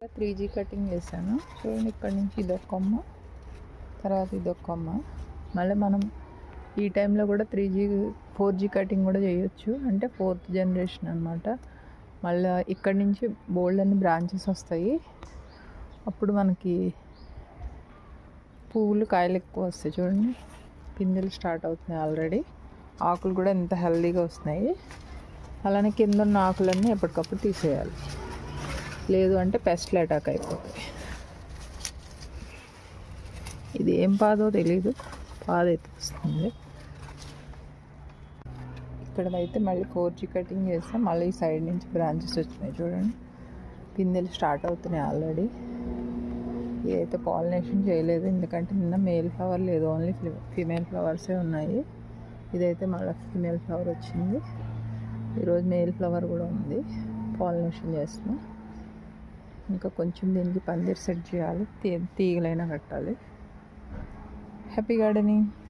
3G cutting చేశాను చూడండి. ఇక్కడ నుంచి ఇదొక కొమ్మ, తర్వాత ఇదొక కొమ్మ. మళ్ళీ మనం ఈ టైంలో కూడా 4G కటింగ్ కూడా చేయొచ్చు, అంటే 4th జనరేషన్ అనమాట. మళ్ళీ ఇక్కడి నుంచి బోల్డ్ అన్ని బ్రాంచెస్ వస్తాయి. అప్పుడు మనకి పువ్వులు కాయలు ఎక్కువ వస్తాయి. చూడండి, పిందెలు స్టార్ట్ అవుతున్నాయి ఆల్రెడీ. ఆకులు కూడా ఎంత హెల్దీగా వస్తున్నాయి. అలానే కింద ఉన్న ఆకులన్నీ ఎప్పటికప్పుడు తీసేయాలి, లేదు అంటే పెస్ట్లు అటాక్ అయిపోతాయి. ఇది ఏం పాదో తెలీదు, పాదైతే వస్తుంది. ఇక్కడైతే మళ్ళీ 4G కటింగ్ చేస్తే మళ్ళీ ఈ సైడ్ నుంచి బ్రాంచెస్ వచ్చినాయి. చూడండి, పిందెలు స్టార్ట్ అవుతున్నాయి ఆల్రెడీ. ఇదైతే పాలినేషన్ చేయలేదు, ఎందుకంటే నిన్న మేల్ ఫ్లవర్ లేదు, ఓన్లీ ఫీమేల్ ఫ్లవర్సే ఉన్నాయి. ఇదైతే మళ్ళీ ఫీమేల్ ఫ్లవర్ వచ్చింది. ఈరోజు మేల్ ఫ్లవర్ కూడా ఉంది, పాలినేషన్ చేస్తున్నా. ఇంకా కొంచెం దీనికి పందిరి సెట్ చేయాలి, తీగలైనా కట్టాలి. Happy gardening.